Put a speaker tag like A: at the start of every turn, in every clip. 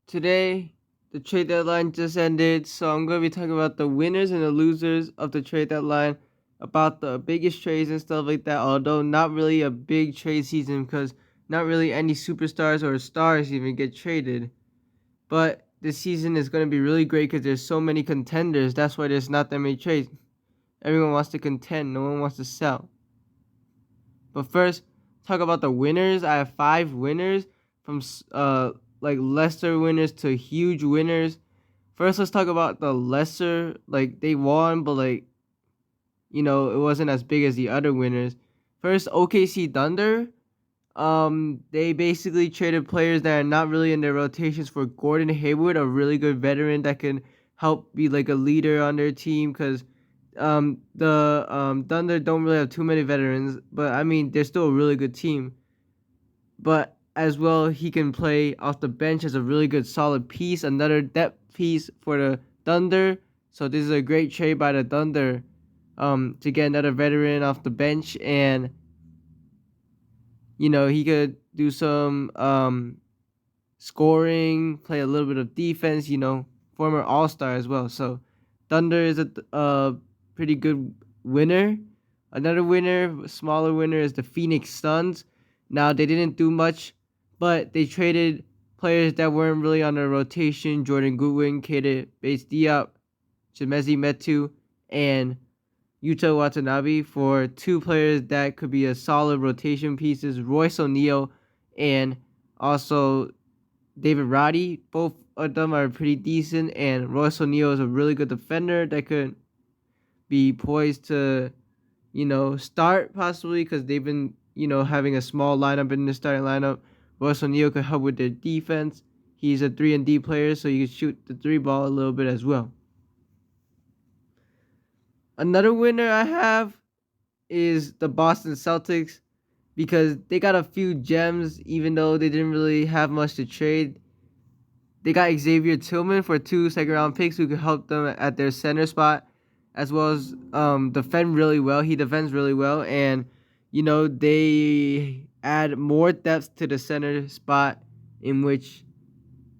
A: Today, the trade deadline just ended, so I'm going to be talking about the winners and the losers of the trade deadline, about the biggest trades and stuff like that, although not really a big trade season because not really any superstars or stars even get traded. But this season is going to be really great because there's so many contenders. That's why there's not that many trades. Everyone wants to contend, no one wants to sell. But first, talk about the winners. I have 5 winners from like lesser winners to huge winners. First, let's talk about the lesser. Like they won, but it wasn't as big as the other winners. First, OKC Thunder. They basically traded players that are not really in their rotations for Gordon Hayward, a really good veteran that can help be like a leader on their team. Cause the Thunder don't really have too many veterans, but I mean they're still a really good team. But as well, he can play off the bench as a really good solid piece, another depth piece for the Thunder. So this is a great trade by the Thunder, to get another veteran off the bench, and he could do some scoring, play a little bit of defense. Former All Star as well. So Thunder is a pretty good winner. Another winner, smaller winner, is the Phoenix Suns. Now they didn't do much, but they traded players that weren't really on their rotation: Jordan Goodwin, Keita Bates-Diop, Chimezie Metu, and Yuta Watanabe, for 2 players that could be a solid rotation pieces: Royce O'Neal and also David Roddy. Both of them are pretty decent, and Royce O'Neal is a really good defender that could be poised to, start possibly because they've been, having a small lineup in the starting lineup. Royce O'Neal could help with their defense. He's a 3-and-D player, so you can shoot the 3 ball a little bit as well. Another winner I have is the Boston Celtics because they got a few gems even though they didn't really have much to trade. They got Xavier Tillman for 2 second-round picks who could help them at their center spot, as well as defend really well. He defends really well, and they add more depth to the center spot in which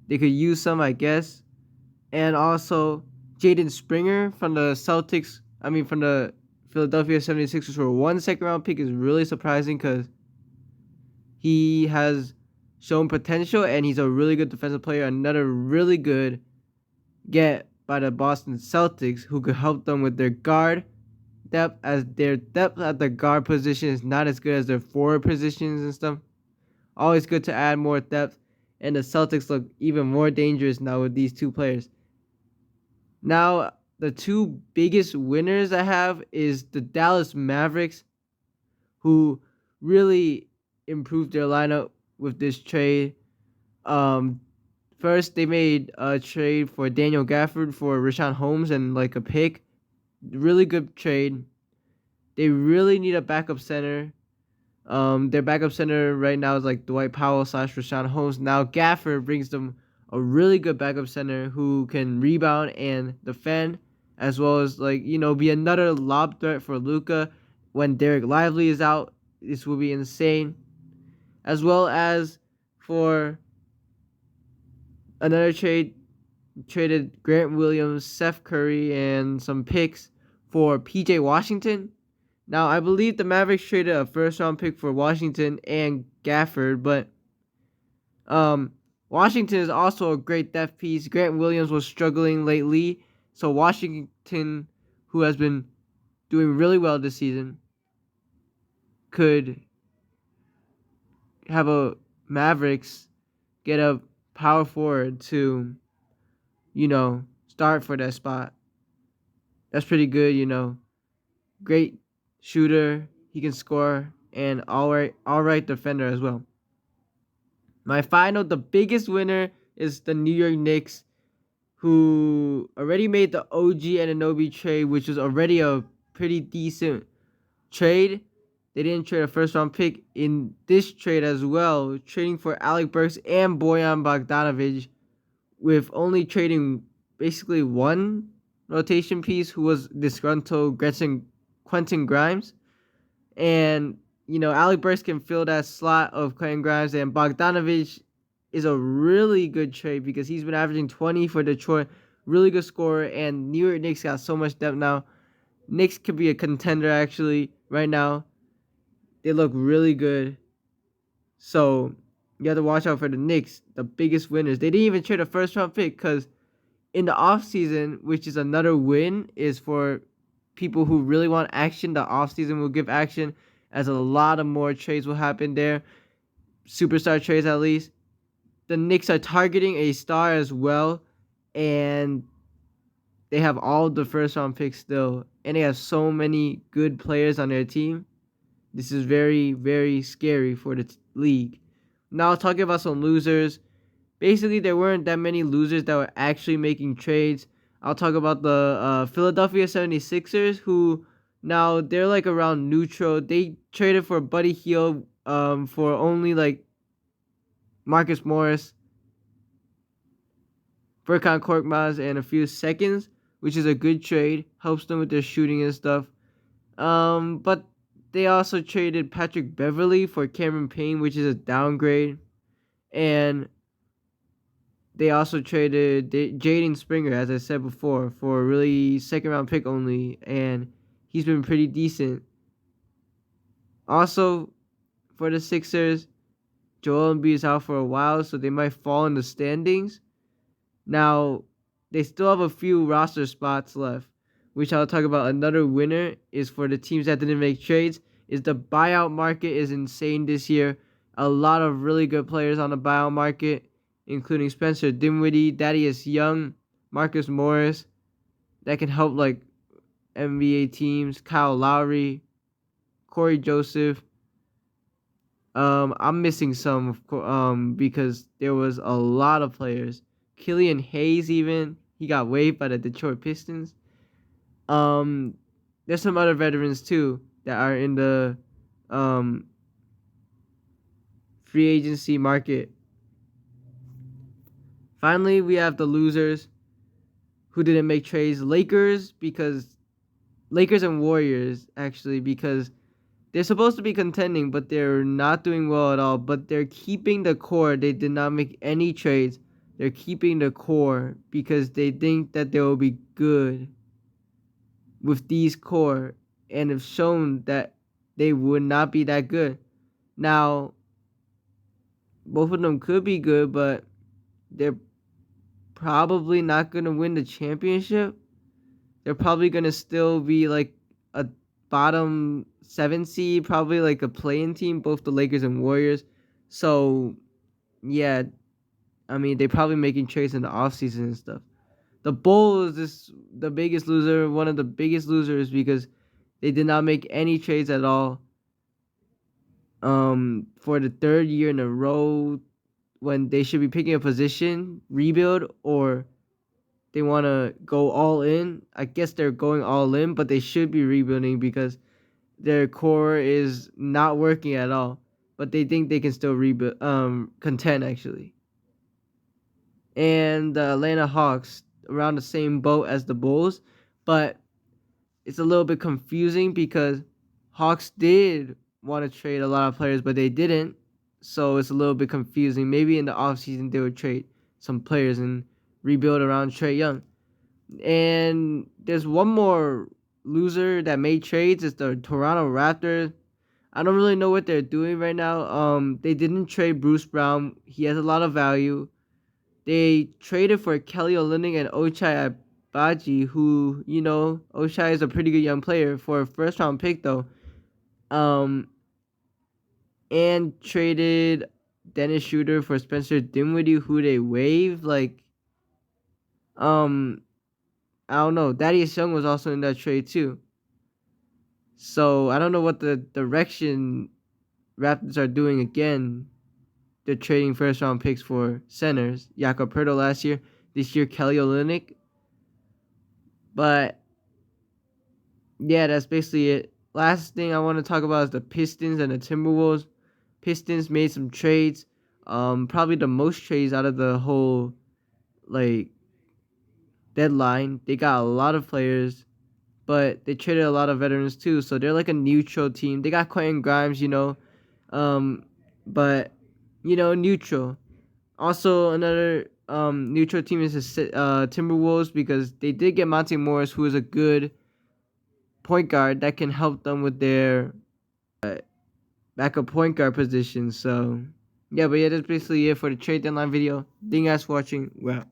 A: they could use some, I guess. And also Jaden Springer from the from the Philadelphia 76ers for 1 second-round pick is really surprising because he has shown potential and he's a really good defensive player. Another really good get by the Boston Celtics who could help them with their guard depth, as their depth at the guard position is not as good as their forward positions and stuff. Always good to add more depth, and the Celtics look even more dangerous now with these 2 players. Now, the 2 biggest winners I have is the Dallas Mavericks, who really improved their lineup with this trade. First, they made a trade for Daniel Gafford for Richaun Holmes and like a pick. Really good trade. They really need a backup center. Their backup center right now is like Dwight Powell / Richaun Holmes. Now Gafford brings them a really good backup center who can rebound and defend, as well as be another lob threat for Luka when Derek Lively is out. This will be insane. As well as for another traded Grant Williams, Seth Curry, and some picks for PJ Washington. Now, I believe the Mavericks traded a first-round pick for Washington and Gafford, but Washington is also a great depth piece. Grant Williams was struggling lately, so Washington, who has been doing really well this season, could have a Mavericks get a power forward to, start for that spot. That's pretty good. Great shooter, he can score, and all right defender as well. The biggest winner is the New York Knicks, who already made the OG Anunoby trade, which was already a pretty decent trade. They didn't trade a first-round pick in this trade as well, trading for Alec Burks and Bojan Bogdanovic, with only trading basically 1 rotation piece who was disgruntled Quentin Grimes. And, Alec Burks can fill that slot of Quentin Grimes, and Bogdanovic is a really good trade because he's been averaging 20 for Detroit. Really good scorer, and New York Knicks got so much depth now. Knicks could be a contender actually right now. They look really good. So you have to watch out for the Knicks, the biggest winners. They didn't even trade a first round pick because in the offseason, which is another win, is for people who really want action. The offseason will give action as a lot of more trades will happen there. Superstar trades at least. The Knicks are targeting a star as well, and they have all the first round picks still, and they have so many good players on their team. This is very, very scary for the league. Now, talking about some losers. Basically, there weren't that many losers that were actually making trades. I'll talk about the Philadelphia 76ers, who now they're like around neutral. They traded for Buddy Hield for only like Marcus Morris, Furkan Korkmaz, and a few seconds, which is a good trade. Helps them with their shooting and stuff. But they also traded Patrick Beverley for Cameron Payne, which is a downgrade. And they also traded Jaden Springer, as I said before, for a really second-round pick only, and he's been pretty decent. Also, for the Sixers, Joel Embiid is out for a while, so they might fall in the standings. Now, they still have a few roster spots left, which I'll talk about. Another winner is for the teams that didn't make trades. Is the buyout market is insane this year. A lot of really good players on the buyout market, including Spencer Dinwiddie, Thaddeus Young, Marcus Morris, that can help like NBA teams. Kyle Lowry, Corey Joseph. I'm missing some because there was a lot of players. Killian Hayes, even he got waived by the Detroit Pistons. There's some other veterans too that are in the free agency market. Finally, we have the losers who didn't make trades. Lakers and Warriors, actually, because they're supposed to be contending, but they're not doing well at all. But they're keeping the core. They did not make any trades. They're keeping the core because they think that they will be good with these core, and have shown that they would not be that good. Now, both of them could be good, but they're probably not going to win the championship. They're probably going to still be like a bottom 7 seed, probably like a play-in team, both the Lakers and Warriors. So, yeah, I mean, they're probably making trades in the offseason and stuff. The Bulls is the biggest loser, one of the biggest losers, because they did not make any trades at all. For the third year in a row, when they should be picking a position, rebuild, or they want to go all in. I guess they're going all in, but they should be rebuilding because their core is not working at all. But they think they can still rebuild, contend actually. And the Atlanta Hawks around the same boat as the Bulls, but it's a little bit confusing because Hawks did want to trade a lot of players, but they didn't. So it's a little bit confusing. Maybe in the offseason they would trade some players and rebuild around Trae Young. And there's one more loser that made trades. It's the Toronto Raptors. I don't really know what they're doing right now. They didn't trade Bruce Brown. He has a lot of value. They traded for Kelly Olynyk and Ochai Agbaji, who, Ochai is a pretty good young player for a first-round pick, though. And traded Dennis Schroeder for Spencer Dinwiddie, who they waived. I don't know. Thaddeus Young was also in that trade, too. So, I don't know what the direction Raptors are doing again. They're trading first-round picks for centers. Jakob Poeltl last year. This year, Kelly Olynyk. But, yeah, that's basically it. Last thing I want to talk about is the Pistons and the Timberwolves. Pistons made some trades. Probably the most trades out of the whole, deadline. They got a lot of players, but they traded a lot of veterans, too. So they're like a neutral team. They got Quentin Grimes, but, neutral. Also, another neutral team is the Timberwolves, because they did get Monte Morris, who is a good point guard that can help them with their backup point guard position. So, yeah, but yeah, that's basically it for the trade deadline video. Thank you guys for watching. We're out.